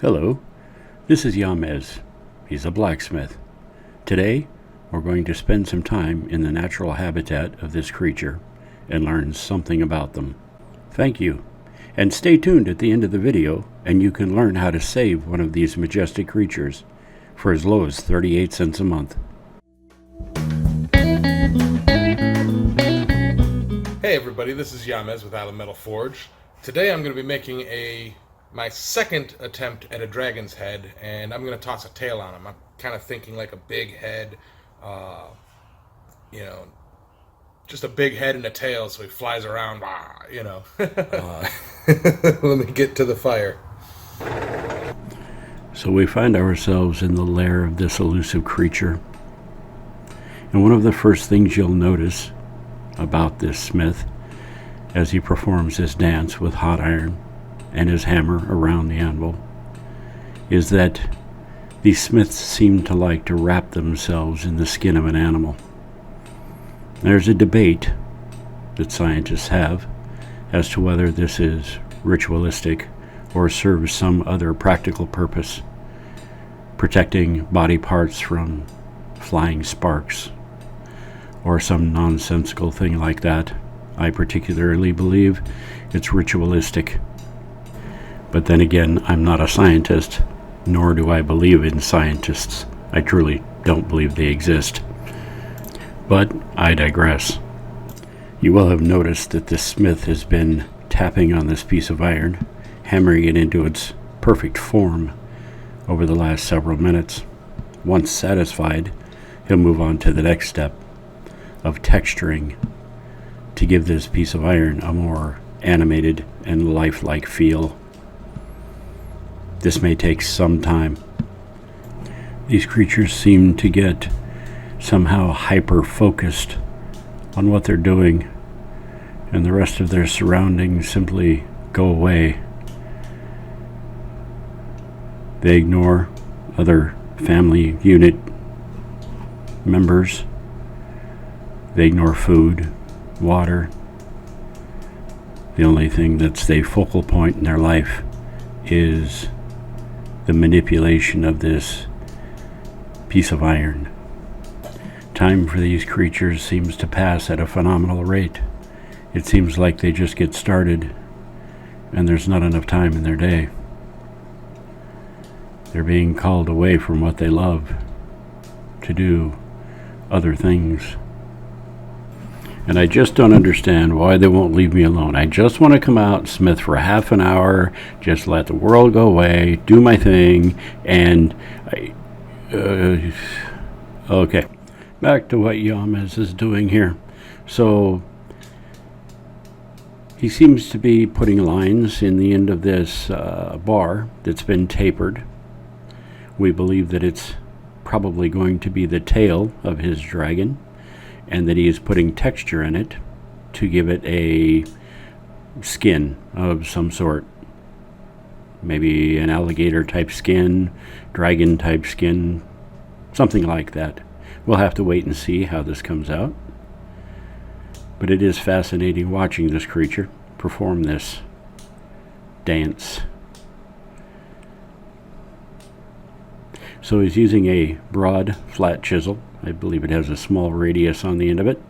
Hello, this is Yamez. He's a blacksmith. Today, we're going to spend some time in the natural habitat of this creature and learn something about them. Thank you, and stay tuned at the end of the video and you can learn how to save one of these majestic creatures for as low as 38 cents a month. Hey everybody, this is Yamez with Allen Metal Forge. Today I'm going to be making my second attempt at a dragon's head, and I'm going to toss a tail on him. I'm kind of thinking like a big head, just a big head and a tail so he flies around, Let me get to the fire. So we find ourselves in the lair of this elusive creature. And one of the first things you'll notice about this smith as he performs his dance with hot iron and his hammer around the anvil is that these smiths seem to like to wrap themselves in the skin of an animal. There's a debate that scientists have as to whether this is ritualistic or serves some other practical purpose, protecting body parts from flying sparks or some nonsensical thing like that. I particularly believe it's ritualistic. But then again, I'm not a scientist, nor do I believe in scientists. I truly don't believe they exist. But I digress. You will have noticed that the smith has been tapping on this piece of iron, hammering it into its perfect form over the last several minutes. Once satisfied, he'll move on to the next step of texturing to give this piece of iron a more animated and lifelike feel. This may take some time. These creatures seem to get somehow hyper-focused on what they're doing, and the rest of their surroundings simply go away. They ignore other family unit members. They ignore food, water. The only thing that's the focal point in their life is the manipulation of this piece of iron. Time for these creatures seems to pass at a phenomenal rate. It seems like they just get started and there's not enough time in their day. They're being called away from what they love to do other things. And I just don't understand why they won't leave me alone. I just want to come out, smith for half an hour, just let the world go away, do my thing, and okay. Back to what Yamez is doing here. So he seems to be putting lines in the end of this bar that's been tapered. We believe that it's probably going to be the tail of his dragon, and that he is putting texture in it to give it a skin of some sort. Maybe an alligator type skin, dragon type skin, something like that. We'll have to wait and see how this comes out. But it is fascinating watching this creature perform this dance. So he's using a broad, flat chisel. I believe it has a small radius on the end of it,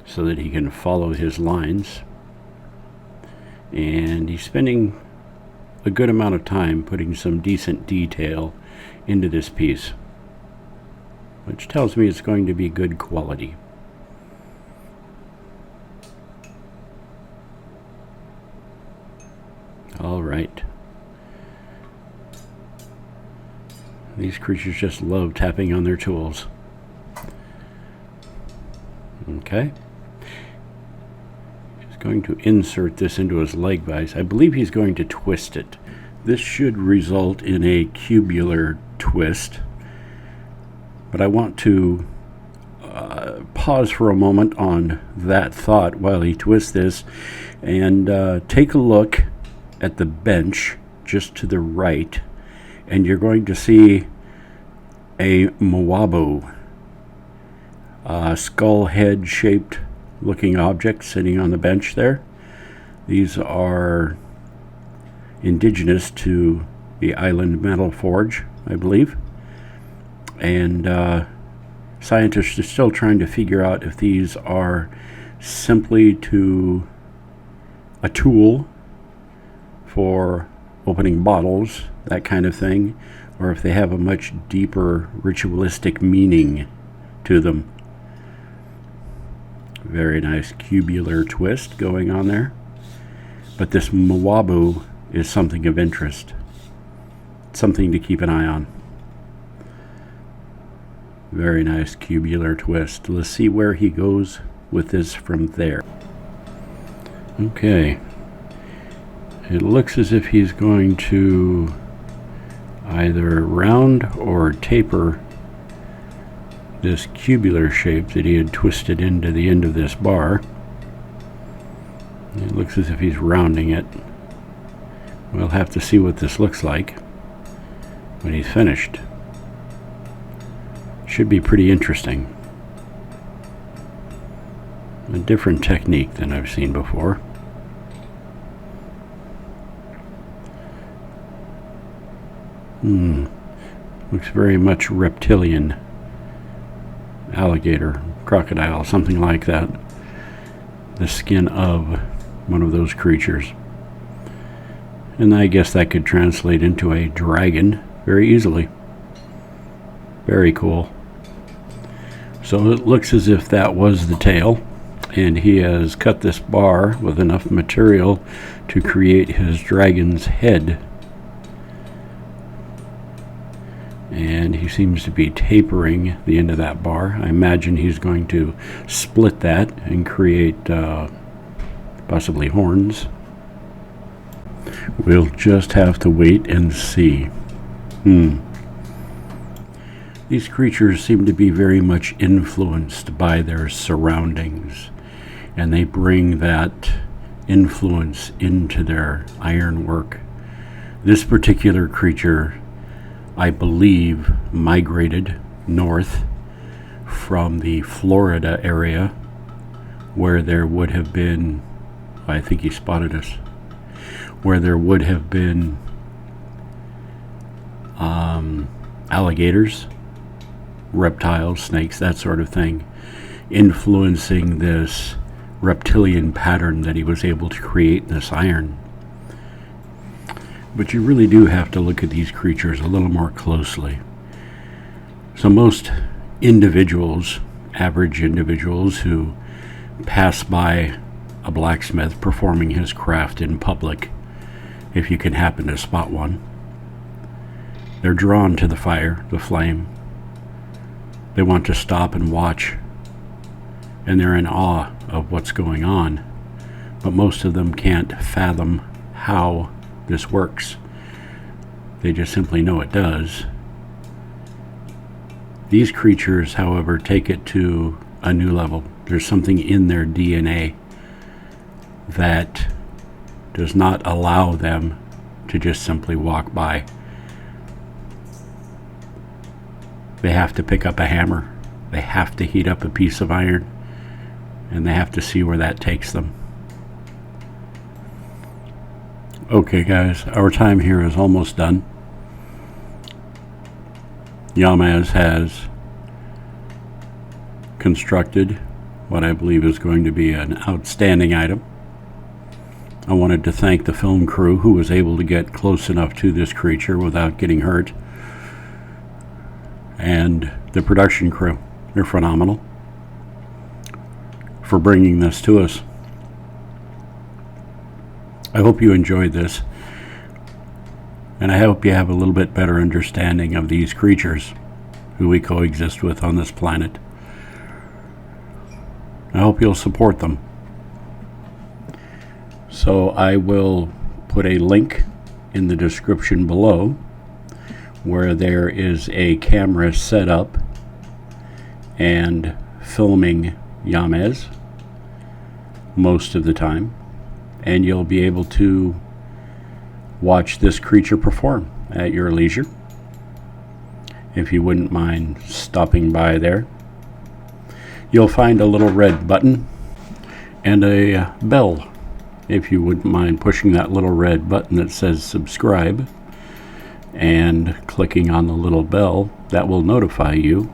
so that he can follow his lines. And he's spending a good amount of time putting some decent detail into this piece, which tells me it's going to be good quality. All right. These creatures just love tapping on their tools. Okay. He's going to insert this into his leg vise. I believe he's going to twist it. This should result in a cubular twist. But I want to pause for a moment on that thought while he twists this and take a look at the bench just to the right. And you're going to see a Moabo, skull head shaped looking object sitting on the bench there. These are indigenous to the island metal forge, I believe. And scientists are still trying to figure out if these are simply a tool for opening bottles, that kind of thing, or if they have a much deeper ritualistic meaning to them. Very nice cubular twist going on there. But this Mwabu is something of interest, something to keep an eye on. Very nice cubular twist. Let's see where he goes with this from there. Okay. It looks as if he's going to either round or taper this cubular shape that he had twisted into the end of this bar. It looks as if he's rounding it. We'll have to see what this looks like when he's finished. Should be pretty interesting. A different technique than I've seen before. Looks very much reptilian. Alligator, crocodile, something like that. The skin of one of those creatures. And I guess that could translate into a dragon very easily. Very cool. So it looks as if that was the tail, and he has cut this bar with enough material to create his dragon's head. And he seems to be tapering the end of that bar. I imagine he's going to split that and create possibly horns. We'll just have to wait and see. These creatures seem to be very much influenced by their surroundings, and they bring that influence into their ironwork. This particular creature, I believe, migrated north from the Florida area, where there would have been, I think he spotted us, where there would have been alligators, reptiles, snakes, that sort of thing, influencing this reptilian pattern that he was able to create in this iron. But you really do have to look at these creatures a little more closely. So most individuals, average individuals who pass by a blacksmith performing his craft in public, if you can happen to spot one, they're drawn to the fire, the flame. They want to stop and watch, and they're in awe of what's going on. But most of them can't fathom how this works. They just simply know it does. These creatures, however, take it to a new level. There's something in their DNA that does not allow them to just simply walk by. They have to pick up a hammer. They have to heat up a piece of iron, and they have to see where that takes them. Okay, guys, our time here is almost done. Yamaz has constructed what I believe is going to be an outstanding item. I wanted to thank the film crew who was able to get close enough to this creature without getting hurt. And the production crew. They're phenomenal for bringing this to us. I hope you enjoyed this, and I hope you have a little bit better understanding of these creatures who we coexist with on this planet. I hope you'll support them. So I will put a link in the description below where there is a camera set up and filming Yamaz most of the time, and you'll be able to watch this creature perform at your leisure. If you wouldn't mind stopping by there, you'll find a little red button and a bell if you wouldn't mind pushing that little red button that says subscribe and clicking on the little bell. That will notify you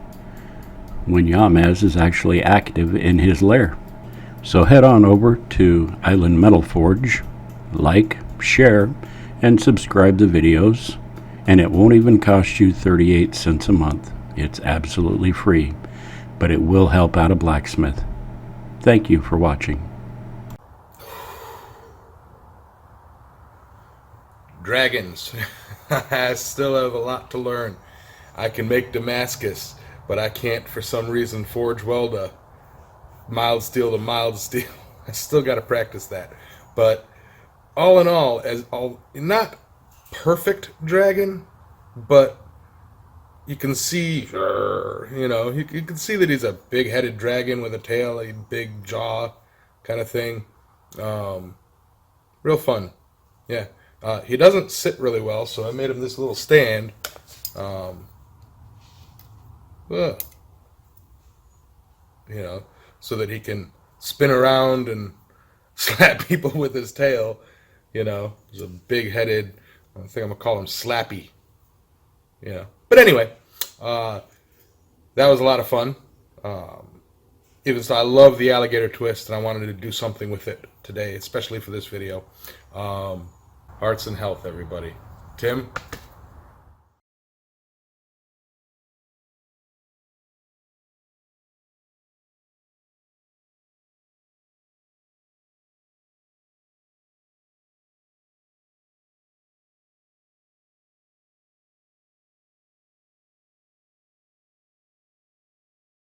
when Yamez is actually active in his lair. So head on over to Island Metal Forge, like, share, and subscribe to videos, and it won't even cost you 38 cents a month. It's absolutely free, but it will help out a blacksmith. Thank you for watching. Dragons. I still have a lot to learn. I can make Damascus, but I can't, for some reason, forge weld a mild steel to mild steel. I still got to practice that. But all in all, not perfect dragon, but you can see, you can see that he's a big-headed dragon with a tail, a big jaw kind of thing. Real fun. Yeah. He doesn't sit really well, so I made him this little stand. So that he can spin around and slap people with his tail. He's a big-headed, I think I'm going to call him Slappy. But anyway, that was a lot of fun. I love the alligator twist, and I wanted to do something with it today, especially for this video. Hearts and health, everybody. Tim?